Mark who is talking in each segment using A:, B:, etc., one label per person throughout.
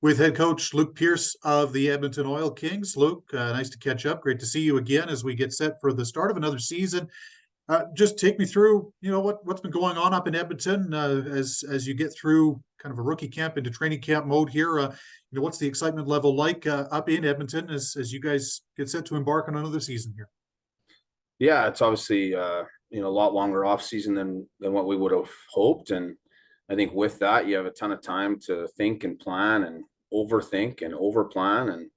A: with head coach Luke Pierce of the Edmonton Oil Kings. Luke, nice to catch up. Great to see you again as we get set for the start of another season. Just take me through, what's been going on up in Edmonton as you get through kind of a rookie camp into training camp mode here. What's the excitement level like up in Edmonton as you guys get set to embark on another season here?
B: Yeah, it's obviously a lot longer off season than what we would have hoped, and I think with that you have a ton of time to think and plan and overthink and overplan, and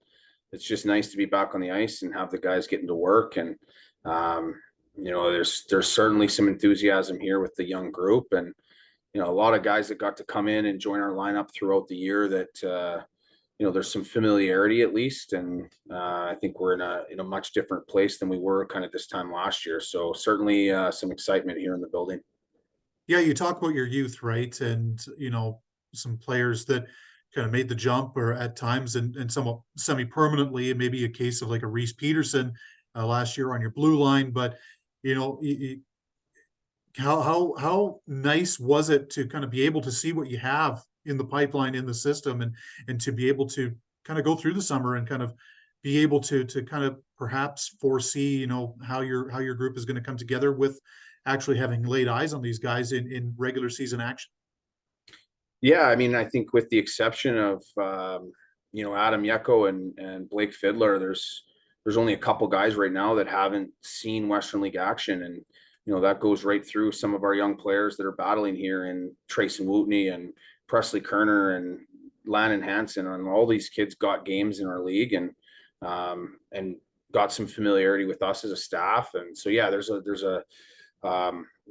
B: it's just nice to be back on the ice and have the guys getting to work. And um, there's certainly some enthusiasm here with the young group, and a lot of guys that got to come in and join our lineup throughout the year that there's some familiarity at least, and I think we're in a much different place than we were kind of this time last year. So certainly some excitement here in the building.
A: Yeah, you talk about your youth, right? And, some players that kind of made the jump or at times and somewhat semi-permanently, and maybe a case of like a Reese Peterson last year on your blue line. But, you know, how nice was it to kind of be able to see what you have in the pipeline in the system and to be able to kind of go through the summer and kind of be able to kind of perhaps foresee, how your group is going to come together with actually having laid eyes on these guys in regular season action.
B: Yeah, I mean, I think with the exception of Adam Yeko and Blake Fiddler, there's only a couple guys right now that haven't seen Western League action, and that goes right through some of our young players that are battling here, and Trayson Wootney and Presley Kerner and Landon Hansen, and all these kids got games in our league and got some familiarity with us as a staff. And so yeah, there's a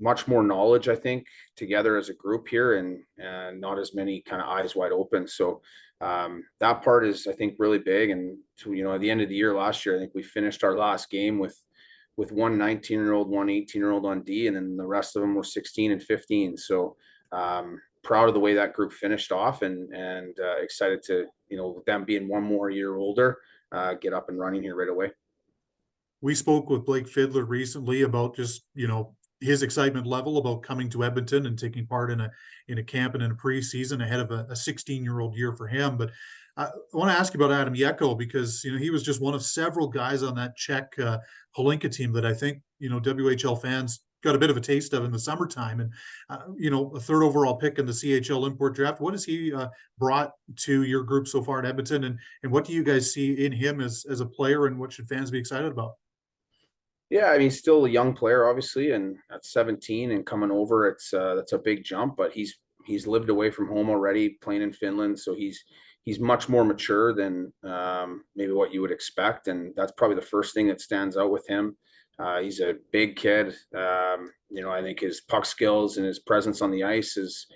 B: much more knowledge, I think, together as a group here, and not as many kind of eyes wide open. So that part is, I think, really big. And at the end of the year last year, I think we finished our last game with one 19-year-old, one 18-year-old on D, and then the rest of them were 16 and 15. So proud of the way that group finished off, and excited to, with them being one more year older, get up and running here right away.
A: We spoke with Blake Fiddler recently about just, his excitement level about coming to Edmonton and taking part in a camp and in a preseason ahead of a 16-year-old year for him. But I want to ask you about Adam Yeko because he was just one of several guys on that Czech Holinka team that I think WHL fans got a bit of a taste of in the summertime, and a third overall pick in the CHL import draft. What has he brought to your group so far at Edmonton, and what do you guys see in him as a player, and what should fans be excited about?
B: Yeah, I mean, still a young player, obviously, and at 17 and coming over, that's a big jump. But he's lived away from home already, playing in Finland, so he's much more mature than maybe what you would expect, and that's probably the first thing that stands out with him. He's a big kid. I think his puck skills and his presence on the ice is,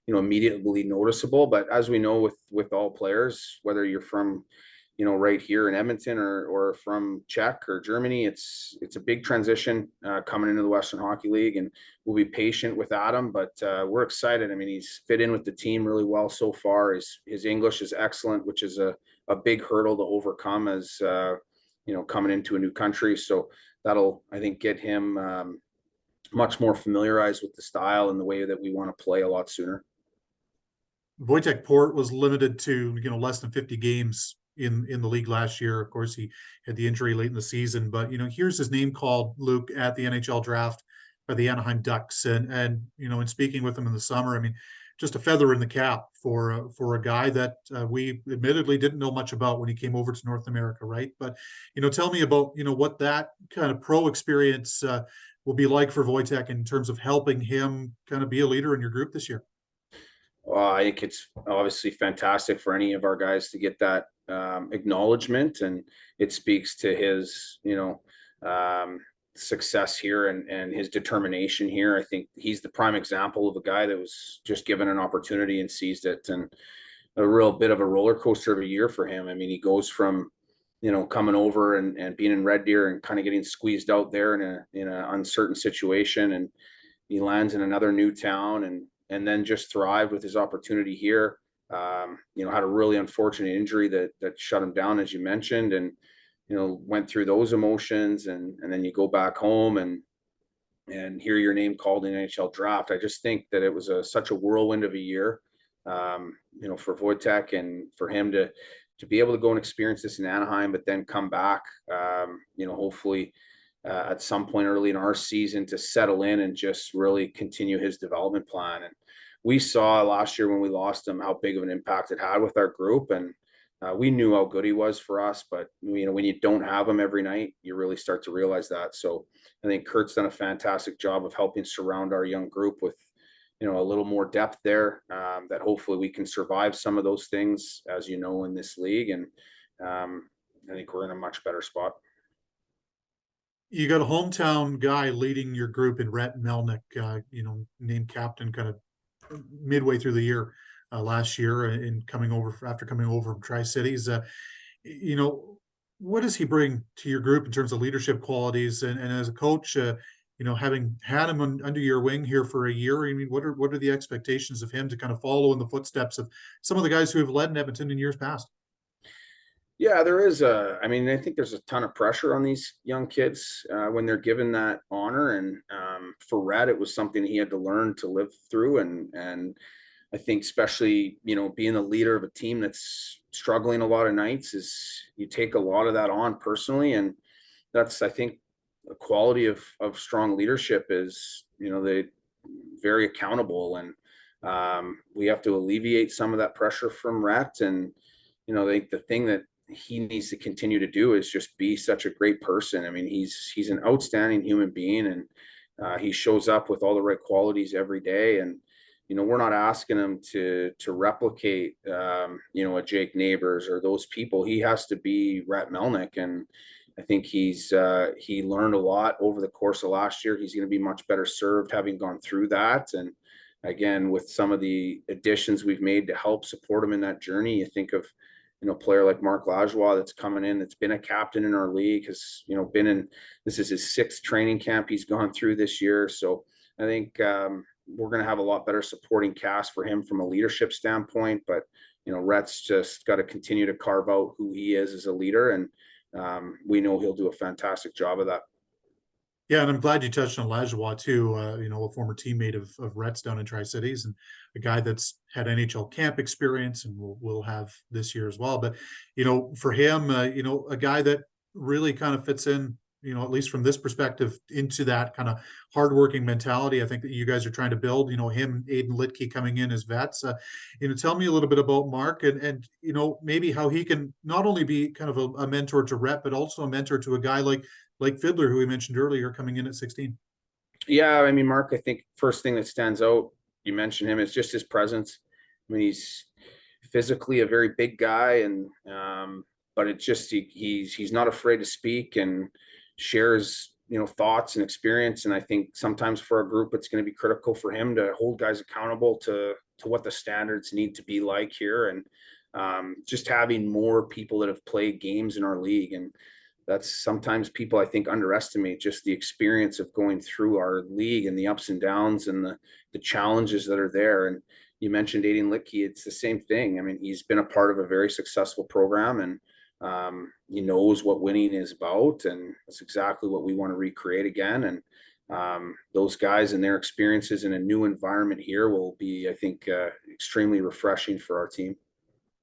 B: immediately noticeable. But as we know with all players, whether you're from right here in Edmonton or from Czech or Germany, it's a big transition coming into the Western Hockey League, and we'll be patient with Adam, but we're excited. I mean, he's fit in with the team really well so far. His English is excellent, which is a big hurdle to overcome as coming into a new country. So that'll, I think, get him much more familiarized with the style and the way that we want to play a lot sooner.
A: Wojtek Port was limited to less than 50 games in the league last year. Of course, he had the injury late in the season, but here's his name called, Luke, at the NHL draft by the Anaheim Ducks, and in speaking with him in the summer, I mean, just a feather in the cap for a guy that we admittedly didn't know much about when he came over to North America, right? But tell me about what that kind of pro experience will be like for Wojtek in terms of helping him kind of be a leader in your group this year.
B: I think it's obviously fantastic for any of our guys to get that acknowledgement, and it speaks to his, success here and his determination here. I think he's the prime example of a guy that was just given an opportunity and seized it, and a real bit of a roller coaster of a year for him. I mean, he goes from, coming over and being in Red Deer and kind of getting squeezed out there in a uncertain situation, and he lands in another new town and then just thrived with his opportunity here. Had a really unfortunate injury that shut him down, as you mentioned, and went through those emotions, and then you go back home and hear your name called in the NHL draft. I just think that it was such a whirlwind of a year. for Wojtek and for him to be able to go and experience this in Anaheim, but then come back, hopefully at some point early in our season to settle in and just really continue his development plan. And we saw last year when we lost him how big of an impact it had with our group, and we knew how good he was for us. But when you don't have him every night, you really start to realize that. So I think Kurt's done a fantastic job of helping surround our young group with a little more depth there, that hopefully we can survive some of those things, as in this league. And I think we're in a much better spot.
A: You got a hometown guy leading your group in Rhett Melnick, named captain kind of midway through the year last year, and coming over from Tri-Cities. What does he bring to your group in terms of leadership qualities? And as a coach, having had him under your wing here for a year, I mean, what are the expectations of him to kind of follow in the footsteps of some of the guys who have led in Edmonton in years past?
B: Yeah, there is I think there's a ton of pressure on these young kids when they're given that honor. And for Rhett, it was something he had to learn to live through. And I think especially, being the leader of a team that's struggling a lot of nights, is you take a lot of that on personally. And that's, I think, a quality of strong leadership is, they very accountable. And we have to alleviate some of that pressure from Rhett. And, the thing that he needs to continue to do is just be such a great person. I mean, he's an outstanding human being, and he shows up with all the right qualities every day. And we're not asking him to replicate a Jake Neighbors or those people. He has to be Rhett Melnick. And I think he learned a lot over the course of last year. He's going to be much better served having gone through that. And again, with some of the additions we've made to help support him in that journey, you think of a player like Mark Lajoie that's coming in, that's been a captain in our league, has this is his 6th training camp he's gone through this year. So I think we're going to have a lot better supporting cast for him from a leadership standpoint. But Rhett's just got to continue to carve out who he is as a leader, and we know he'll do a fantastic job of that.
A: Yeah, and I'm glad you touched on Lajoie too. A former teammate of Rhett's down in Tri-Cities, and a guy that's had NHL camp experience and will have this year as well. But for him, a guy that really kind of fits in, at least from this perspective, into that kind of hardworking mentality. I think that you guys are trying to build. Him, Aiden Litke coming in as vets. Tell me a little bit about Mark, and maybe how he can not only be kind of a mentor to Rhett, but also a mentor to a guy like Fiddler, who we mentioned earlier, coming in at 16.
B: Yeah, I mean, Mark, I think first thing that stands out, you mentioned him, is just his presence. I mean, he's physically a very big guy, and but it's just he's not afraid to speak and shares thoughts and experience. And I think sometimes for a group, it's going to be critical for him to hold guys accountable to what the standards need to be like here. And just having more people that have played games in our league, and that's sometimes people, I think, underestimate just the experience of going through our league and the ups and downs and the challenges that are there. And you mentioned Aiden Litke, it's the same thing. I mean, he's been a part of a very successful program, and he knows what winning is about, and that's exactly what we want to recreate again. And those guys and their experiences in a new environment here will be, I think, extremely refreshing for our team.